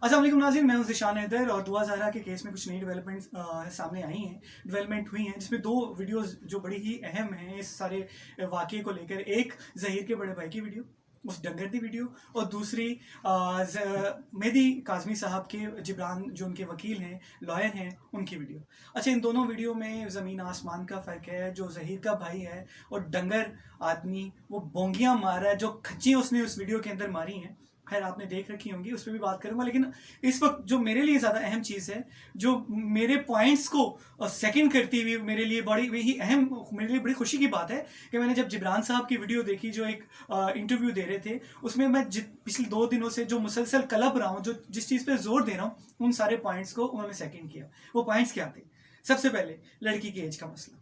अस्सलाम वालेकुम नाज़रीन, मैं हूं ज़िशान हैदर और दुआ ज़हरा के केस में कुछ नई सामने आई हैं, डेवलपमेंट हुई हैं, जिसमें दो वीडियोस जो बड़ी ही अहम हैं इस सारे वाक़े को लेकर। एक ज़हीर के बड़े भाई की वीडियो, उस डंगर की वीडियो, और दूसरी मेहदी काज़मी साहब के जिब्रान जो उनके वकील हैं, लॉयर हैं, उनकी वीडियो। अच्छा, इन दोनों वीडियो में ज़मीन आसमान का फ़र्क है। जो ज़हीर का भाई है और डंगर आदमी, वो बोंगियाँ मार रहा है, जो खच्ची उसने उस वीडियो के अंदर मारी हैं, खैर आपने देख रखी होंगी, उस पर भी बात करूंगा। लेकिन इस वक्त जो मेरे लिए ज़्यादा अहम चीज़ है, जो मेरे पॉइंट्स को सेकंड करती हुई मेरे लिए बड़ी ही अहम, मेरे लिए बड़ी खुशी की बात है कि मैंने जब जिब्रान साहब की वीडियो देखी जो एक इंटरव्यू दे रहे थे, उसमें मैं पिछले 2 दिनों से जो मुसलसल कलप रहा हूँ, जो जिस चीज़ पे जोर दे रहा हूँ, उन सारे पॉइंट्स को उन्होंने सेकेंड किया। वो पॉइंट्स क्या थे? सबसे पहले लड़की की एज का मसला।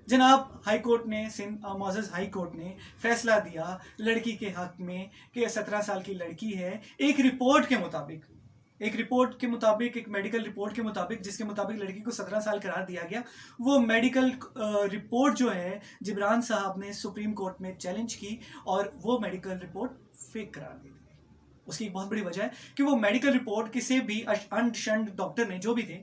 जनाब हाई कोर्ट ने, मोअज़्ज़ज़ हाई कोर्ट ने फैसला दिया लड़की के हक में कि 17 साल की लड़की है। एक रिपोर्ट के मुताबिक, एक मेडिकल रिपोर्ट के मुताबिक, जिसके मुताबिक लड़की को 17 साल करार दिया गया, वो मेडिकल रिपोर्ट जो है जिब्रान साहब ने सुप्रीम कोर्ट में चैलेंज की और वो मेडिकल रिपोर्ट फेक करार दी। उसकी एक बहुत बड़ी वजह है कि वो मेडिकल रिपोर्ट किसी भी अंशंड डॉक्टर ने, जो भी थे,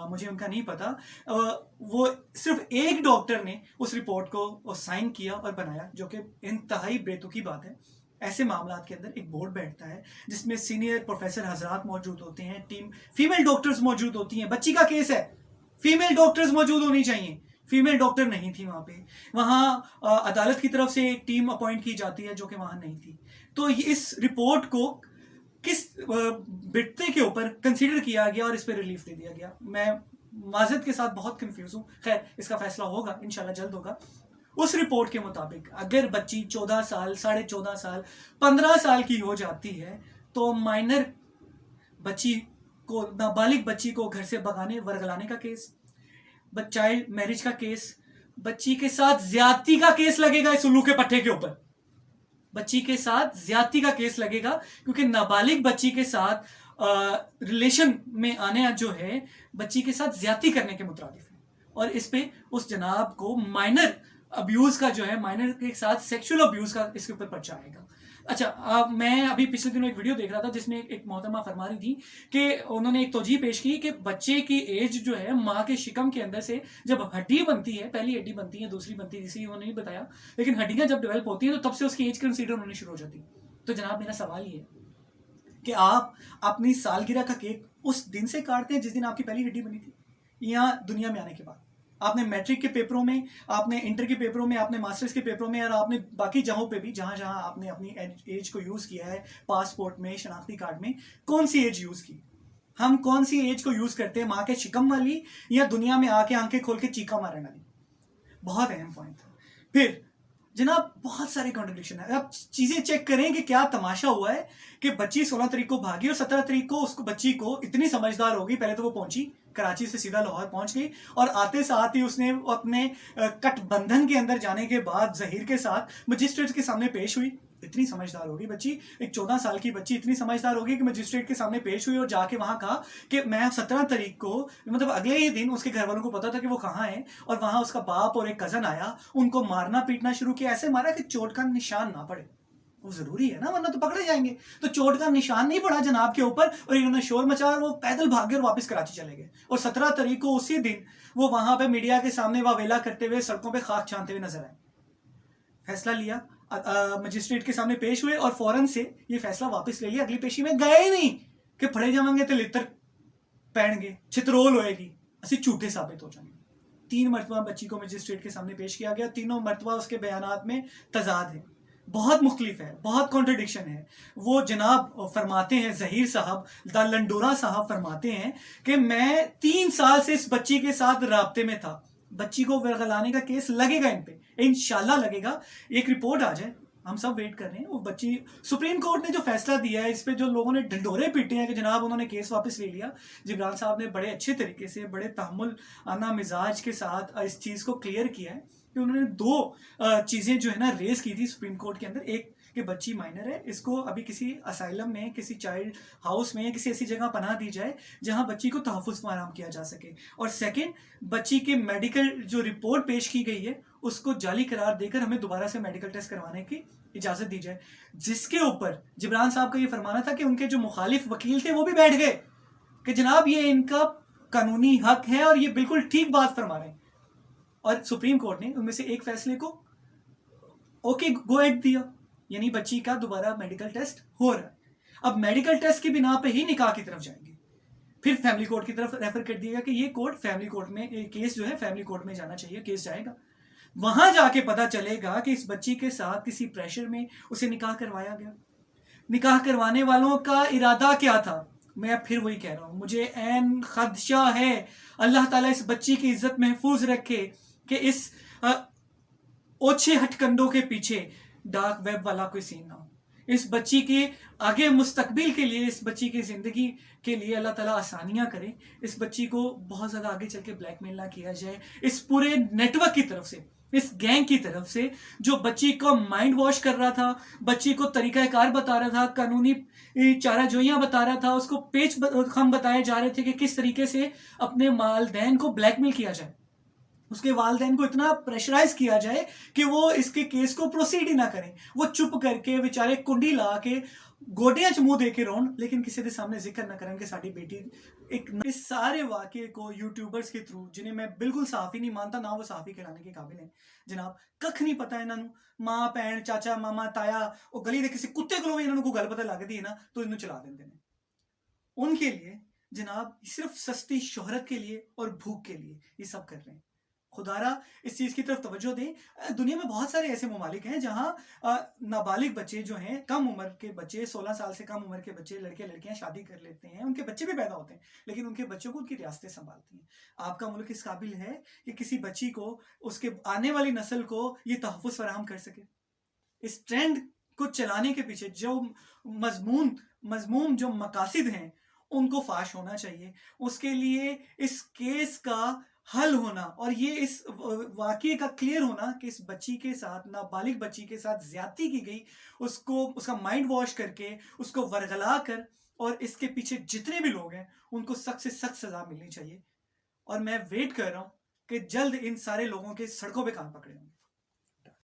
मुझे उनका नहीं पता, वो सिर्फ एक डॉक्टर ने उस रिपोर्ट को साइन किया और बनाया, जो कि इंतहाई बेतुकी बात है। ऐसे मामलात के अंदर एक बोर्ड बैठता है जिसमें सीनियर प्रोफेसर हजरात मौजूद होते हैं, टीम फीमेल डॉक्टर्स मौजूद होती हैं। बच्ची का केस है, फीमेल डॉक्टर्स मौजूद होनी चाहिए, फीमेल डॉक्टर नहीं थी वहाँ पे। वहाँ अदालत की तरफ से एक टीम अपॉइंट की जाती है जो कि वहाँ नहीं थी। तो इस रिपोर्ट को किस बिटते के ऊपर कंसीडर किया गया और इस पर रिलीफ दे दिया गया, मैं माजरत के साथ बहुत कंफ्यूज हूँ। खैर, इसका फैसला होगा इंशाल्लाह, जल्द होगा। उस रिपोर्ट के मुताबिक अगर बच्ची 14 साल, 14.5 साल, 15 साल की हो जाती है तो माइनर बच्ची को, नाबालिग बच्ची को घर से भगाने वर्गलाने का केस, चाइल्ड मैरिज का केस, बच्ची के साथ ज्यादती का केस लगेगा इस उल्लू के पट्टे के ऊपर। बच्ची के साथ ज्यादती का केस लगेगा क्योंकि नाबालिग बच्ची के साथ रिलेशन में आने जो है बच्ची के साथ ज्यादती करने के मुताबिक है। और इस पे उस जनाब को माइनर अब्यूज का जो है, माइनर के साथ सेक्सुअल अब्यूज का इसके ऊपर पर्चा आएगा। अच्छा, मैं अभी पिछले दिनों एक वीडियो देख रहा था जिसमें एक मोहतरमा फरमा रही थी कि उन्होंने एक तौजीह पेश की कि बच्चे की एज जो है माँ के शिकम के अंदर से जब हड्डी बनती है, पहली हड्डी बनती है, दूसरी बनती है, तीसरी उन्होंने नहीं बताया, लेकिन हड्डियां जब डेवलप होती हैं तो तब से उसकी एज कंसीडर होनी शुरू हो जाती है। तो जनाब मेरा सवाल ये है कि आप अपनी सालगिरह का केक उस दिन से काटते हैं जिस दिन आपकी पहली हड्डी बनी थी, या दुनिया में आने के बाद? आपने मैट्रिक के पेपरों में, आपने इंटर के पेपरों में, आपने मास्टर्स के पेपरों में, और आपने बाकी जगहों पे भी जहां जहां आपने अपनी एज को यूज किया है, पासपोर्ट में, शनाख्ती कार्ड में, कौन सी एज यूज की? हम कौन सी एज को यूज करते हैं, माँ के शिकम वाली या दुनिया में आके आंखें खोल के चीखा मारने वाली? बहुत अहम पॉइंट था। फिर जनाब बहुत सारे कॉन्ट्रडिक्शन है। अब चीजें चेक करें कि क्या तमाशा हुआ है कि बच्ची 16 तारीख को भागी और 17 तारीख को उसको, बच्ची को इतनी समझदार हो गई, पहले तो वो पहुंची कराची से सीधा लाहौर पहुंच गई और आते साथ ही उसने अपने गठबंधन के अंदर जाने के बाद ज़हीर के साथ मजिस्ट्रेट के सामने पेश हुई। इतनी समझदार होगी बच्ची, एक 14 साल की बच्ची इतनी समझदार होगी कि मजिस्ट्रेट के सामने पेश हुई और जाके वहां कहा कि मैं 17 तारीख को, मतलब अगले ही दिन उसके घर वालों को पता था कि वो कहाँ है, और वहां उसका बाप और एक कजन आया, उनको मारना पीटना शुरू किया, ऐसे मारा कि चोट का निशान ना पड़े। वो जरूरी है ना, वरना तो पकड़े जाएंगे। तो चोट का निशान नहीं पड़ा जनाब के ऊपर और इन्होंने शोर मचाया और वो पैदल भागे और वापस कराची चले गए। और 17 तारीख को उसी दिन वो वहां पे मीडिया के सामने वावेला करते हुए सड़कों पे खाक छानते हुए नजर आए। फैसला लिया, मजिस्ट्रेट के सामने पेश हुए और फौरन से ये फैसला वापस ले लिया, अगली पेशी में गए ही नहीं कि फड़े जाएंगे तो लितर पैणगे, छितरोल होएगी, असि झूठे साबित हो जाएंगे। 3 मरतबा बच्ची को मजिस्ट्रेट के सामने पेश किया गया, तीनों मरतबा उसके बयानात में तजाद है, बहुत मुख्तलिफ है, बहुत कॉन्ट्रडिक्शन है। वो जनाब फरमाते हैं, ज़हीर साहब, द लंडोरा साहब फरमाते हैं कि मैं 3 साल से इस बच्ची के साथ राब्ते में था, बच्ची को वर्गलाने का केस लगेगा इन पे, इंशाल्लाह लगेगा। एक रिपोर्ट आ जाए, हम सब वेट कर रहे हैं। वो बच्ची, सुप्रीम कोर्ट ने जो फैसला दिया है इस पे जो लोगों ने ढंडोरे पीटे हैं कि जनाब उन्होंने केस वापस ले लिया, जिब्रान साहब ने बड़े अच्छे तरीके से, बड़े तहम्मुल आना मिजाज के साथ इस चीज़ को क्लियर किया है कि उन्होंने 2 चीज़ें जो है ना रेज की थी सुप्रीम कोर्ट के अंदर। एक कि बच्ची माइनर है, इसको अभी किसी असाइलम में, किसी चाइल्ड हाउस में, किसी ऐसी जगह पनाह दी जाए जहां बच्ची को तहफ़्फ़ुज़ फराहम किया जा सके। और सेकंड, बच्ची के मेडिकल जो रिपोर्ट पेश की गई है उसको जाली करार देकर हमें दोबारा से मेडिकल टेस्ट करवाने की इजाज़त दी जाए, जिसके ऊपर जिब्रान साहब का ये फरमाना था कि उनके जो मुखालिफ वकील थे वो भी बैठ गए کہ جناب یہ ان کا قانونی حق ہے اور یہ بالکل ٹھیک بات فرما رہے ہیں. اور سپریم کورٹ نے ان میں سے ایک فیصلے کو اوکے گو ایڈ دیا، یعنی بچی کا دوبارہ میڈیکل ٹیسٹ ہو رہا ہے. اب میڈیکل ٹیسٹ کی بنا پہ ہی نکاح کی طرف جائیں گے. پھر فیملی کورٹ کی طرف ریفر کر دیا گا کہ یہ کورٹ فیملی کورٹ میں کیس جو ہے فیملی کورٹ میں جانا چاہیے. کیس جائے گا، وہاں جا کے پتا چلے گا کہ اس بچی کے ساتھ کسی پریشر میں اسے نکاح کروایا گیا. نکاح کروانے والوں کا ارادہ کیا تھا؟ میں پھر وہی کہہ رہا ہوں، مجھے عین خدشہ ہے اللہ تعالیٰ اس بچی کی عزت محفوظ رکھے کہ اس اوچھے ہٹ کنڈوں کے پیچھے ڈارک ویب والا کوئی سین نہ ہو. اس بچی کے آگے مستقبل کے لیے، اس بچی کی زندگی کے لیے اللہ تعالیٰ آسانیاں کرے. اس بچی کو بہت زیادہ آگے چل کے بلیک میل نہ کیا جائے اس پورے نیٹ ورک کی طرف سے، اس گینگ کی طرف سے جو بچی کو مائنڈ واش کر رہا تھا، بچی کو طریقہ کار بتا رہا تھا، قانونی چارہ جوئیاں بتا رہا تھا، اس کو پیچ خم بتائے جا رہے تھے کہ کس طریقے سے اپنے والدین کو بلیک میل کیا جائے، اس کے والدین کو اتنا پریشرائز کیا جائے کہ وہ اس کے کیس کو پروسیڈ ہی نہ کریں. وہ چپ کر کے بیچارے کنڈی لا کے گوڈیاں چ منہ دے کے رون، لیکن کسی کے سامنے ذکر نہ کریں کہ ساری بیٹی ایک. اس سارے واقعے کو یوٹیوبرز کے تھرو، جنہیں میں بالکل صحافی نہیں مانتا، نہ وہ صحافی کہلانے کے قابل ہیں جناب، ککھ نہیں پتا انہوں نے. ماں بہن چاچا ماما تایا وہ گلی دے کسی کتے کو بھی انہوں کو گل پتہ لگتی ہے نا تو انہوں چلا دیندے ہیں. ان کے لیے جناب صرف سستی شہرت کے لیے اور بھوک کے لیے یہ سب کر رہے ہیں. خدارا اس چیز کی طرف توجہ دیں. دنیا میں بہت سارے ایسے ممالک ہیں جہاں نابالغ بچے جو ہیں، کم عمر کے بچے، 16 سال سے کم عمر کے بچے، لڑکے لڑکیاں شادی کر لیتے ہیں، ان کے بچے بھی پیدا ہوتے ہیں، لیکن ان کے بچوں کو ان کی ریاستیں سنبھالتی ہیں. آپ کا ملک اس قابل ہے کہ کسی بچی کو، اس کے آنے والی نسل کو یہ تحفظ فراہم کر سکے؟ اس ٹرینڈ کو چلانے کے پیچھے جو مضمون جو مقاصد ہیں ان کو فاش ہونا چاہیے. اس کے لیے اس کیس کا حل ہونا اور یہ اس واقعے کا کلیئر ہونا کہ اس بچی کے ساتھ، نابالغ بچی کے ساتھ زیادتی کی گئی، اس کا مائنڈ واش کر کے، اس کو ورغلا کر، اور اس کے پیچھے جتنے بھی لوگ ہیں ان کو سخت سے سخت سزا ملنی چاہیے. اور میں ویٹ کر رہا ہوں کہ جلد ان سارے لوگوں کے سڑکوں پہ کان پکڑے ہوں.